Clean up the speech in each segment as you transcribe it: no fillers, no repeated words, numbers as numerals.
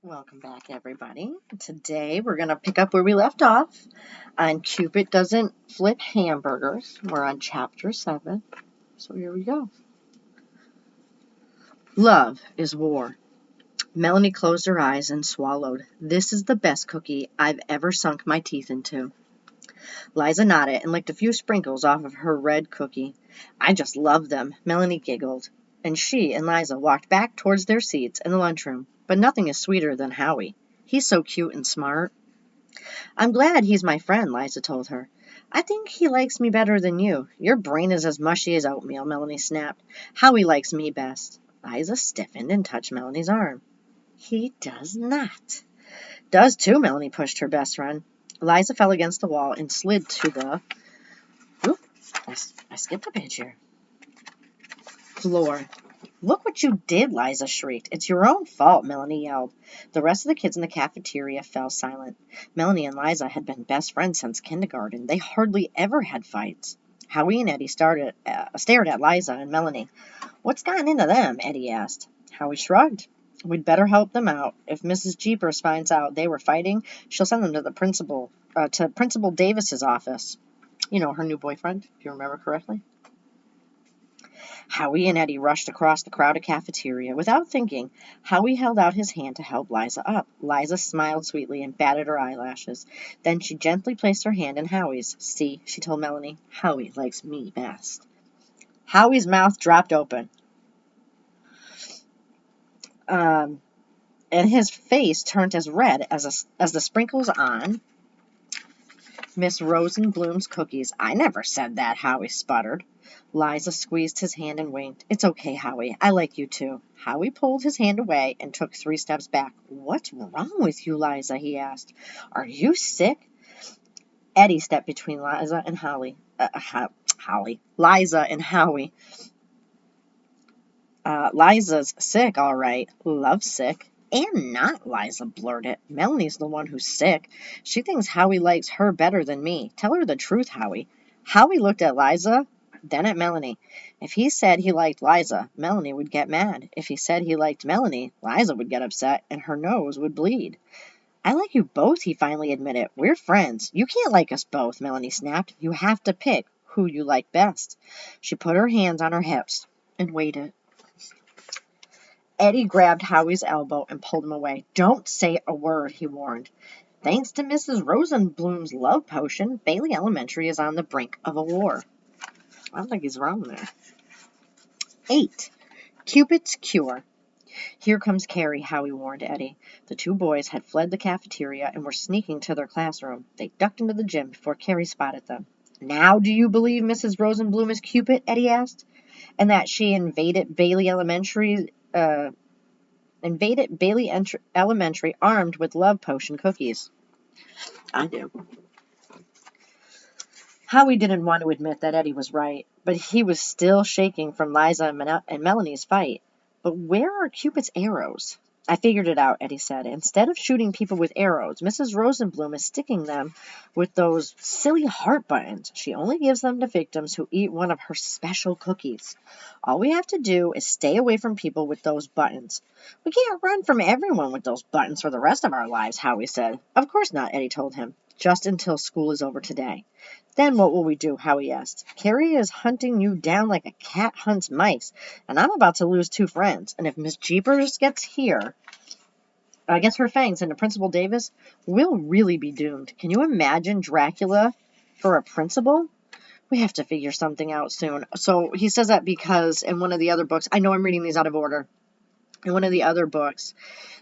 Welcome back, everybody. Today we're going to pick up where we left off on Cupid Doesn't Flip Hamburgers. We're on chapter 7. So here we go. Love is war. Melanie closed her eyes and swallowed. This is the best cookie I've ever sunk my teeth into. Liza nodded and licked a few sprinkles off of her red cookie. I just love them, Melanie giggled. And she and Liza walked back towards their seats in the lunchroom. But nothing is sweeter than Howie. He's so cute and smart. I'm glad he's my friend, Liza told her. I think he likes me better than you. Your brain is as mushy as oatmeal, Melanie snapped. Howie likes me best. Liza stiffened and touched Melanie's arm. He does not. Does too, Melanie pushed her best friend. Liza fell against the wall and slid to the... Oop, I skipped a page here. Floor. Look what you did, Liza shrieked. It's your own fault, Melanie yelled. The rest of the kids in the cafeteria fell silent. Melanie and Liza had been best friends since kindergarten. They hardly ever had fights. Howie and Eddie stared at Liza and Melanie. What's gotten into them? Eddie asked. Howie shrugged. We'd better help them out. If Mrs. Jeepers finds out they were fighting, she'll send them to the principal Davis's office. You know, her new boyfriend, if you remember correctly. Howie and Eddie rushed across the crowded cafeteria. Without thinking, Howie held out his hand to help Liza up. Liza smiled sweetly and batted her eyelashes. Then she gently placed her hand in Howie's. See, she told Melanie, Howie likes me best. Howie's mouth dropped open. And his face turned as red as the sprinkles on Miss Rosenblum's cookies. I never said that, Howie sputtered. Liza squeezed his hand and winked. It's okay, Howie. I like you too. Howie pulled his hand away and took 3 steps back. What's wrong with you, Liza? He asked. Are you sick? Eddie stepped between Liza and Liza and Howie. Liza's sick, all right. Lovesick. And not, Liza blurted. Melanie's the one who's sick. She thinks Howie likes her better than me. Tell her the truth, Howie. Howie looked at Liza, then at Melanie. If he said he liked Liza, Melanie would get mad. If he said he liked Melanie, Liza would get upset, and her nose would bleed. I like you both, he finally admitted. We're friends. You can't like us both, Melanie snapped. You have to pick who you like best. She put her hands on her hips and waited. Eddie grabbed Howie's elbow and pulled him away. Don't say a word, he warned. Thanks to Mrs. Rosenblum's love potion, Baliey Elementary is on the brink of a war. I don't think he's wrong there. 8. Cupid's Cure. Here comes Carrie, Howie warned Eddie. The 2 boys had fled the cafeteria and were sneaking to their classroom. They ducked into the gym before Carrie spotted them. Now do you believe Mrs. Rosenblum is Cupid? Eddie asked. And that she invaded Baliey Elementary armed with love potion cookies. I do. Howie didn't want to admit that Eddie was right, but he was still shaking from Liza and Melanie's fight. But where are Cupid's arrows? I figured it out, Eddie said. Instead of shooting people with arrows, Mrs. Rosenblum is sticking them with those silly heart buttons. She only gives them to victims who eat one of her special cookies. All we have to do is stay away from people with those buttons. We can't run from everyone with those buttons for the rest of our lives, Howie said. Of course not, Eddie told him. Just until school is over today. Then what will we do? Howie asked. Carrie is hunting you down like a cat hunts mice, and I'm about to lose 2 friends. And if Miss Jeepers gets her fangs into Principal Davis, we'll really be doomed. Can you imagine Dracula for a principal? We have to figure something out soon. So he says that because in one of the other books, I know I'm reading these out of order. In one of the other books,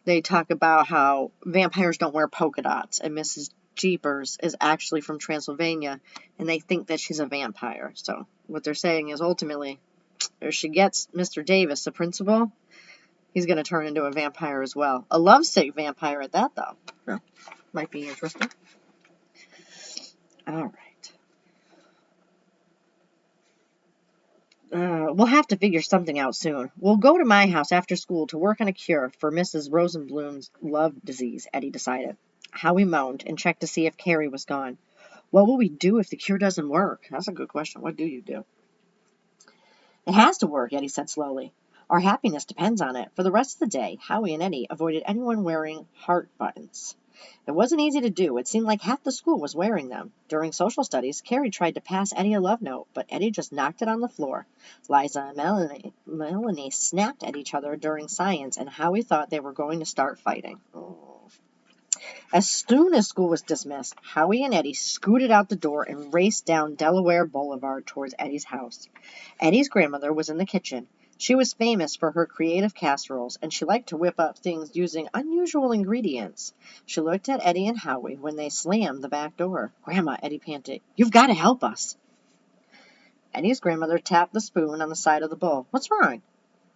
they talk about how vampires don't wear polka dots, and Mrs. Jeepers is actually from Transylvania, and they think that she's a vampire. So what they're saying is ultimately, if she gets Mr. Davis, the principal, he's going to turn into a vampire as well. A lovesick vampire at that, though. So, might be interesting. All right. We'll have to figure something out soon. We'll go to my house after school to work on a cure for Mrs. Rosenblum's love disease, Eddie decided. Howie moaned and checked to see if Carrie was gone. What will we do if the cure doesn't work? That's a good question. What do you do? It has to work, Eddie said slowly. Our happiness depends on it. For the rest of the day, Howie and Eddie avoided anyone wearing heart buttons. It wasn't easy to do. It seemed like half the school was wearing them. During social studies, Carrie tried to pass Eddie a love note, but Eddie just knocked it on the floor. Liza and Melanie snapped at each other during science, and Howie thought they were going to start fighting. Oh. As soon as school was dismissed, Howie and Eddie scooted out the door and raced down Delaware Boulevard towards Eddie's house. Eddie's grandmother was in the kitchen. She was famous for her creative casseroles, and she liked to whip up things using unusual ingredients. She looked at Eddie and Howie when they slammed the back door. "Grandma," Eddie panted, "you've got to help us." Eddie's grandmother tapped the spoon on the side of the bowl. "What's wrong?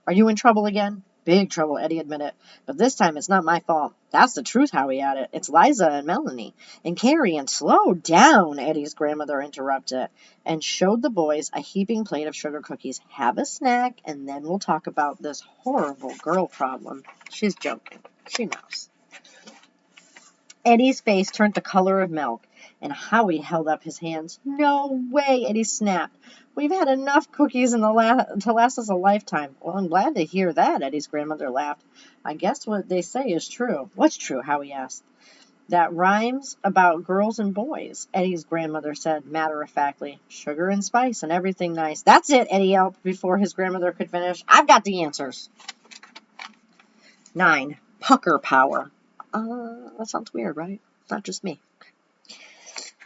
Are you in trouble again?" "Big trouble," Eddie admitted. "But this time it's not my fault." "That's the truth," Howie added. "It's Liza and Melanie. And Carrie and—" "Slow down," Eddie's grandmother interrupted, and showed the boys a heaping plate of sugar cookies. "Have a snack, and then we'll talk about this horrible girl problem." She's joking. She knows. Eddie's face turned the color of milk, and Howie held up his hands. "No way," Eddie snapped. "We've had enough cookies to last us a lifetime." "Well, I'm glad to hear that," Eddie's grandmother laughed. "I guess what they say is true." "What's true?" Howie asked. "That rhymes about girls and boys," Eddie's grandmother said matter-of-factly. "Sugar and spice and everything nice." "That's it," Eddie yelped before his grandmother could finish. "I've got the answers." 9. Pucker power. That sounds weird, right? Not just me.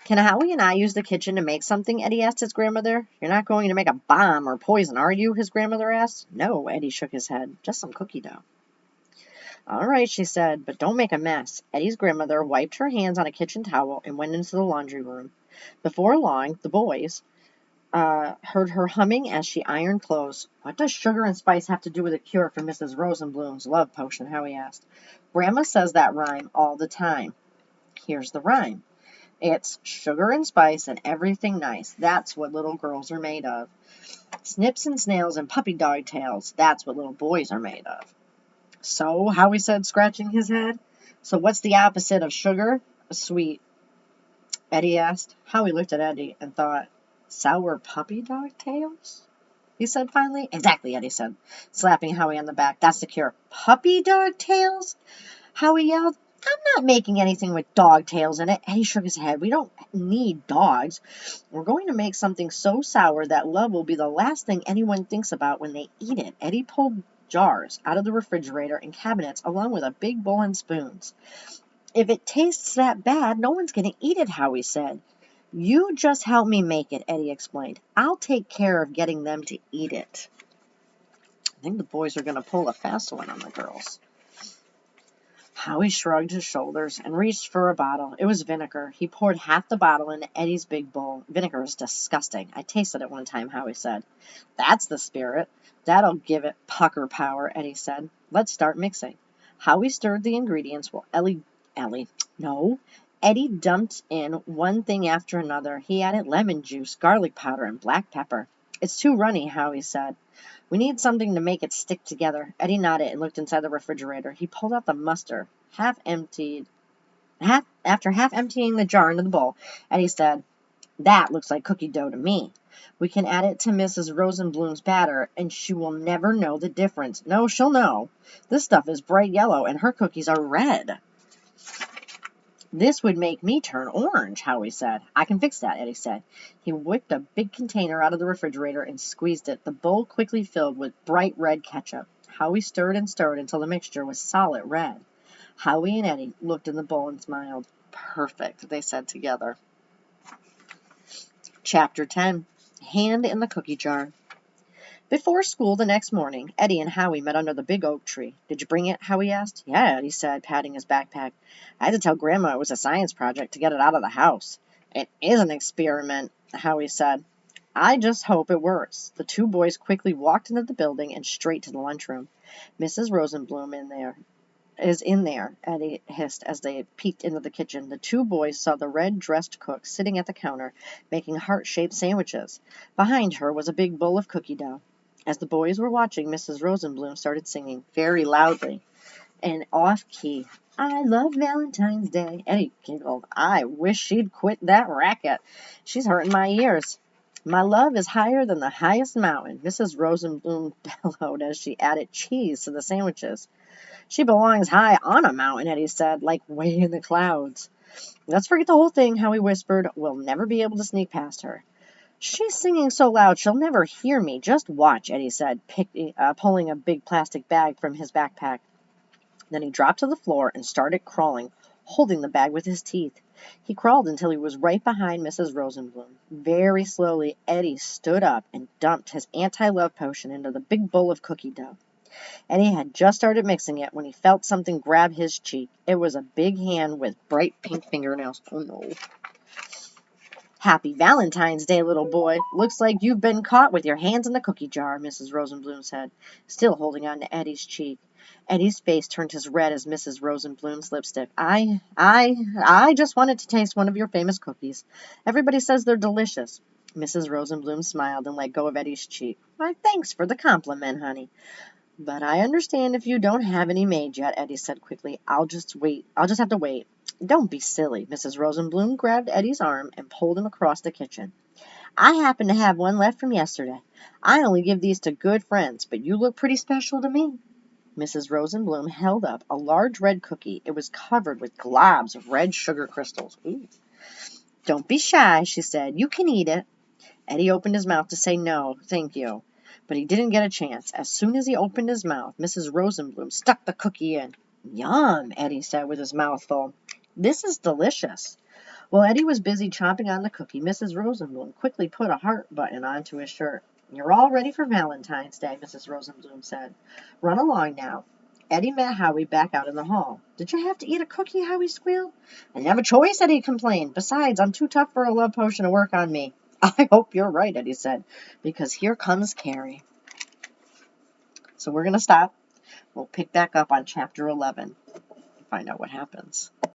"Can Howie and I use the kitchen to make something?" Eddie asked his grandmother. "You're not going to make a bomb or poison, are you?" his grandmother asked. "No," Eddie shook his head. "Just some cookie dough." "All right," she said, "but don't make a mess." Eddie's grandmother wiped her hands on a kitchen towel and went into the laundry room. Before long, the boys heard her humming as she ironed clothes. "What does sugar and spice have to do with a cure for Mrs. Rosenblum's love potion?" Howie asked. "Grandma says that rhyme all the time." "Here's the rhyme. It's sugar and spice and everything nice. That's what little girls are made of. Snips and snails and puppy dog tails. That's what little boys are made of." "So," Howie said, scratching his head. "So what's the opposite of sugar?" "Sweet," Eddie asked. Howie looked at Eddie and thought, "Sour puppy dog tails?" he said finally. "Exactly," Eddie said, slapping Howie on the back. "That's the cure." "Puppy dog tails?" Howie yelled. "I'm not making anything with dog tails in it." Eddie shook his head. "We don't need dogs. We're going to make something so sour that love will be the last thing anyone thinks about when they eat it." Eddie pulled jars out of the refrigerator and cabinets along with a big bowl and spoons. "If it tastes that bad, no one's going to eat it," Howie said. "You just help me make it," Eddie explained. "I'll take care of getting them to eat it." I think the boys are going to pull a fast one on the girls. Howie shrugged his shoulders and reached for a bottle. It was vinegar. He poured half the bottle into Eddie's big bowl. "Vinegar is disgusting. I tasted it one time," Howie said. "That's the spirit. That'll give it pucker power," Eddie said. "Let's start mixing." Howie stirred the ingredients while Eddie dumped in one thing after another. He added lemon juice, garlic powder, and black pepper. "It's too runny," Howie said. "We need something to make it stick together." Eddie nodded and looked inside the refrigerator. He pulled out the mustard, after half emptying the jar into the bowl. Eddie said, "That looks like cookie dough to me. We can add it to Mrs. Rosenblum's batter, and she will never know the difference." "No, she'll know. This stuff is bright yellow, and her cookies are red." "This would make me turn orange," Howie said. "I can fix that," Eddie said. He whipped a big container out of the refrigerator and squeezed it. The bowl quickly filled with bright red ketchup. Howie stirred and stirred until the mixture was solid red. Howie and Eddie looked in the bowl and smiled. "Perfect," they said together. Chapter 10. Hand in the Cookie Jar. Before school the next morning, Eddie and Howie met under the big oak tree. "Did you bring it?" Howie asked. "Yeah," Eddie said, patting his backpack. "I had to tell Grandma it was a science project to get it out of the house." "It is an experiment," Howie said. "I just hope it works." The two boys quickly walked into the building and straight to the lunchroom. "Mrs. Rosenblum is in there," Eddie hissed as they peeked into the kitchen. The two boys saw the red-dressed cook sitting at the counter, making heart-shaped sandwiches. Behind her was a big bowl of cookie dough. As the boys were watching, Mrs. Rosenblum started singing, very loudly and off-key. "I love Valentine's Day." Eddie giggled. "I wish she'd quit that racket. She's hurting my ears." My love is higher than the highest mountain, Mrs. Rosenbloom bellowed as she added cheese to the sandwiches. She belongs high on a mountain, Eddie said, like way in the clouds. Let's forget the whole thing, Howie whispered. We'll never be able to sneak past her. She's singing so loud she'll never hear me. Just watch, Eddie said, pulling a big plastic bag from his backpack. Then he dropped to the floor and started crawling, holding the bag with his teeth. He crawled until he was right behind Mrs. Rosenbloom. Very slowly, Eddie stood up and dumped his anti-love potion into the big bowl of cookie dough. Eddie had just started mixing it when he felt something grab his cheek. It was a big hand with bright pink fingernails. Oh no. Happy Valentine's Day, little boy. Looks like you've been caught with your hands in the cookie jar, Mrs. Rosenbloom said, still holding on to Eddie's cheek. Eddie's face turned as red as Mrs. Rosenbloom's lipstick. I just wanted to taste one of your famous cookies. Everybody says they're delicious. Mrs. Rosenbloom smiled and let go of Eddie's cheek. Why, thanks for the compliment, honey. But I understand if you don't have any made yet, Eddie said quickly. I'll just have to wait. Don't be silly. Mrs. Rosenbloom grabbed Eddie's arm and pulled him across the kitchen. I happen to have one left from yesterday. I only give these to good friends, but you look pretty special to me. Mrs. Rosenbloom held up a large red cookie. It was covered with globs of red sugar crystals. Ooh. Don't be shy, she said. You can eat it. Eddie opened his mouth to say no, thank you. But he didn't get a chance. As soon as he opened his mouth, Mrs. Rosenbloom stuck the cookie in. Yum, Eddie said with his mouth full. This is delicious. While Eddie was busy chomping on the cookie, Mrs. Rosenbloom quickly put a heart button onto his shirt. You're all ready for Valentine's Day, Mrs. Rosenbloom said. Run along now. Eddie met Howie back out in the hall. Did you have to eat a cookie? Howie squealed. I didn't have a choice, Eddie complained. Besides, I'm too tough for a love potion to work on me. I hope you're right, Eddie said, because here comes Carrie. So we're going to stop. We'll pick back up on chapter 11 and find out what happens.